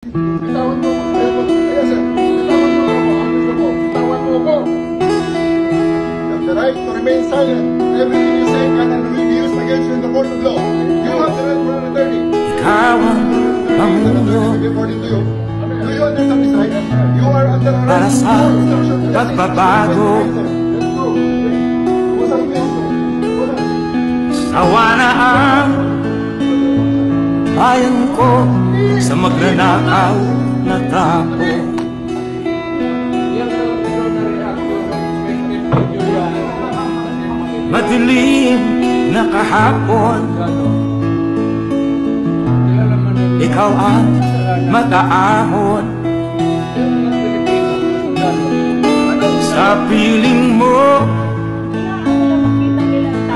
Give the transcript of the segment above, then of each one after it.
Bitawan mo ako. Ayan, sir. Bitawan mo ako. Ang gusto ko. Bitawan mo ako. You have the right to remain silent. Everything you say can and will be used against you in the court of law. You have the right for an attorney. Ikaw ang pamuno According to you. Do you understand this right? You are under arrest. para sa pagbabago. Let's go. What's up, mister? Sawa na ang bayan ko sa magnanakaw na tao. Madilim na kahapon, ikaw ang mag-aahon. Sa piling mo,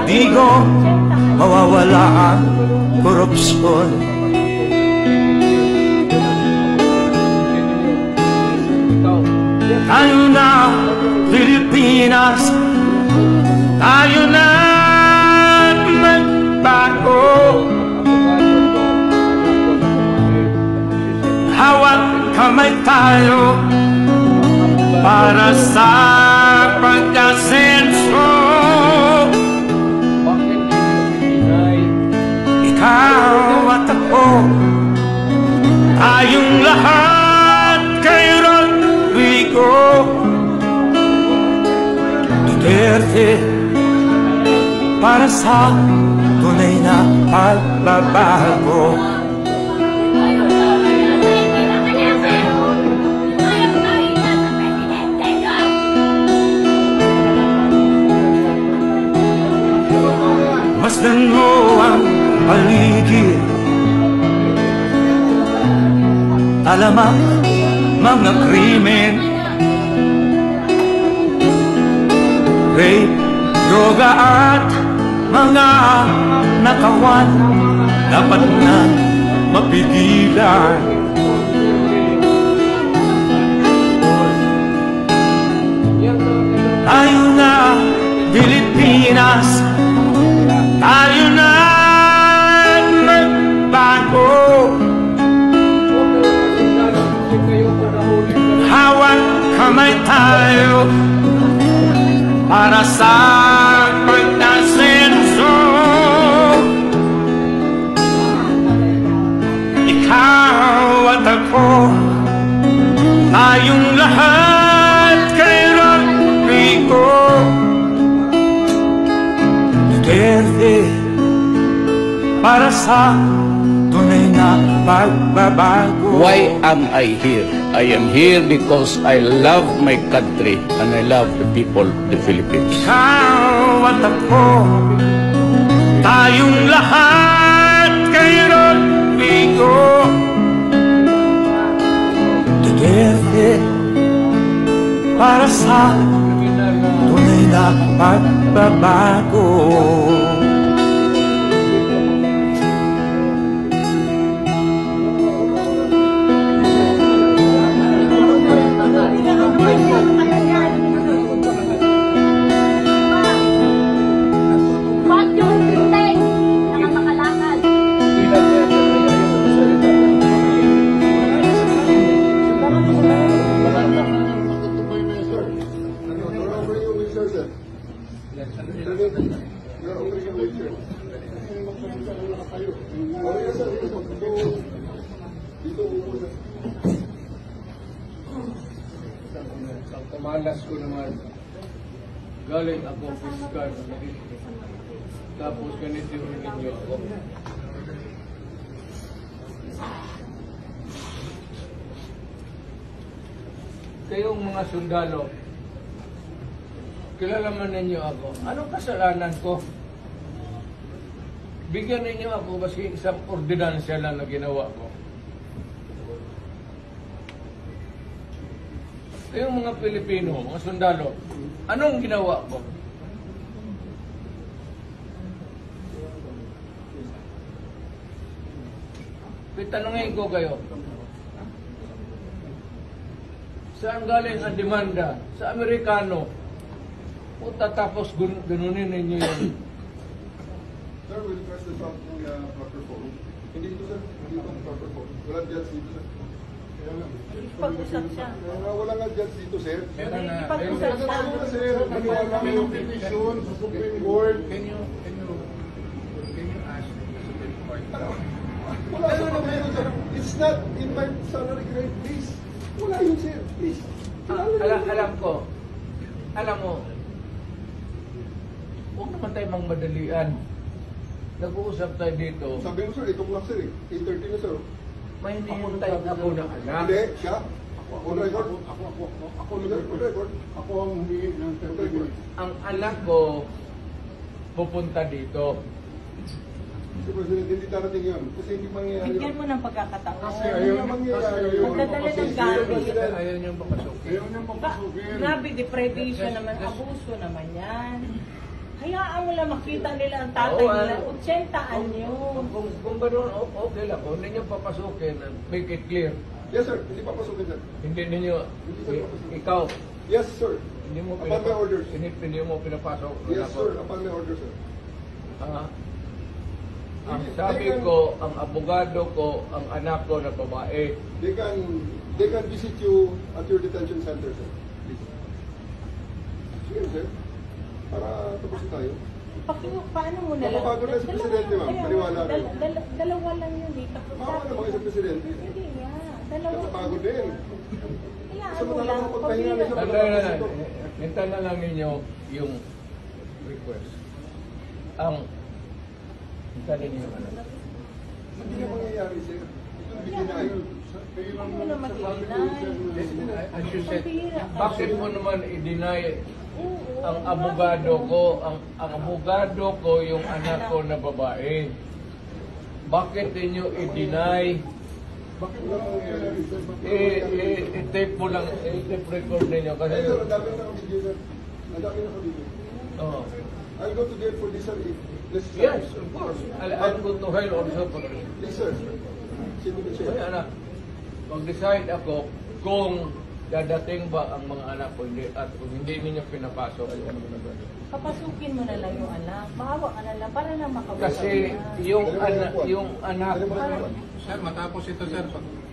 di ko mawawala ang korupsyon. Tayo na, Pilipinas, tayo na magbago. Hawak kamay tayo para sa pagkasenso. Ikaw at ako, tayong lahat kay Rodrigo Duterte, para sa tunay na pagbabago. Masdan mo ang paligid, alamak mga krimen, rape, droga at mga nakawan, dapat na mapigilan. Tayo na, Pilipinas, tayo na magbago. Hawak kamay tayo para sa pagkasenso. Ikaw at ako, tayong lahat kay Rodrigo Duterte, para sa tunay na pagbabago. Why am I here? I am here because I love my country and I love the people of the Philippines. Ikaw at ako, tayong lahat kay Rodrigo Duterte, para sa tunay na pagbabago. Malas ko naman. Galing ako piskal. Tapos ganito rin ninyo ako. Kayong mga sundalo, kilala man ninyo ako. Anong kasalanan ko? Bigyan ninyo ako kasi isang ordinansya lang na ginawa ko. Kayong mga Pilipino, mga sundalo, anong ginawa ko? Pitanungin ko kayo. Saan galing ang demanda? Sa Amerikano. O tatapos ganunin ninyo yun. Sir, we'll press this out ng proper form. Hindi ito, sir. Hindi ito ang proper form. Walang judge dito, sir. makipag-usap siya. Wala nga judge dito, sir. Makipag-usap Kasi siya. ano na, sir, maniwala kayo yung petition sa Supreme Court. Can you ask the Supreme Court? Wala sa pagkain, sir. It's not in my salary grade, please. Wala yun, sir. Please. Alam mo, huwag naman tayo mang madalian. Nag-uusap tayo dito, Sabi mo, sir, itong lang, sir, 8:30 na, sir. may hinihintay ako ng anak. Hindi, siya. Ako na record. Ako On record. Ako ang humingi ng 30 minutes. Ang anak ko pupunta dito. Si President, hindi darating yun. Kasi hindi mangyayari Bigyan yun. mo ng pagkakataon. Kasi ayaw na mangyayari yun. Magdadala ng gamit. Ayaw niyong papasukin. Ayaw niyang papasukin. Grabe, deprivation naman, abuso naman yan. Hayaan mo lang makita nila ang tatay nila. 80 anyo. Kung gano'n, okay lang. Kung hindi niyo papasukin, make it clear. Yes, sir. Hindi papasukin, sir. Hindi ninyo, ikaw, Yes, sir. hindi mo Upon my orders. hindi mo pinapasok. Yes, sir. Upon my orders, sir. Ang sabi ko, ang abogado ko, ang anak ko na babae, They can visit you at your detention center, sir. Please. Sige, sir. Para tapusin tayo. Paano mo na lang? Mapapagod na si Presidente, ma'am. Paniwala kayo. Dalawa lang yun eh. Baka naman isang Presidente. Hindi nga. Dalawa. Napapagod din. Hayaan Gusto mo mo lang. talagang magpahinga na siya. hintayin na lang ninyo yung request. Hintayin ninyo yung anak. Hindi na mangyayari, sir. Ito ang bigyan Huwag mo na mag-iinay. As you said, Pambira ka. bakit mo naman i-deny Oo, ang bakit abogado mo? ko, ang abogado ko yung anak ko na babae? Bakit ninyo i-deny? Bakit wala mangyayari, sir? I-tape mo lang, i-tape record ninyo kasi... Ay, sir, ang dami na nakabigyan, sir. Ang dami na nakabigyan. Oh. I'll go to jail for this, sir, if necessary. Yes, of course. I'll go to hell also for this. Yes, sir. Sino ba siya? Kaya anak, mag-decide ako kung dadating ba ang mga anak ko hindi, at kung hindi ninyo pinapasok. Papasukin mo na lang yung anak. Mahawa ka na lang para na makabasa. Kasi yung anak, Sir, matapos ito, sir.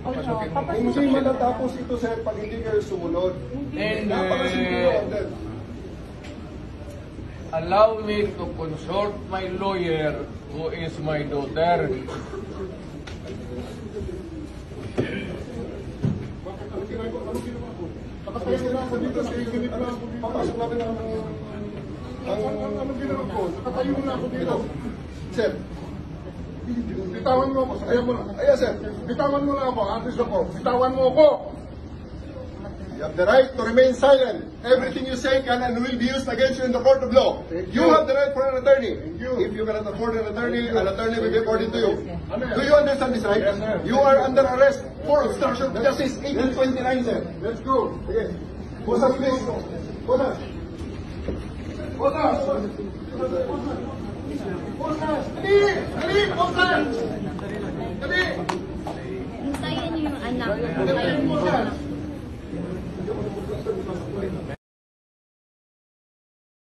Papasukin mo. Hindi matatapos ito, sir, pag hindi kayo sumunod. and Napakasimple lang din. allow me to consult my lawyer who is my daughter. Papasok namin ang Ano ginawa ko? Nakatayo na ako dito. Sir. Bitawan mo ako. Ayaw mo na. Ayan, sir. Bitawan mo na ako. Atis ako. Bitawan mo ako. You have the right to remain silent. Everything you say can and will be used against you in the court of law. Thank You you. have the right for an attorney. Thank you. If you cannot afford an attorney will be according to you. Amen. Do you understand this, right? Yes, sir. You are under arrest for obstruction of justice 1829, sir. Let's go. Okay. Bosas, please. Bosas. Bosas. Bosas. Dali! Dali! Bosas! Dali! Hintayin niyo yung anak. Hintayin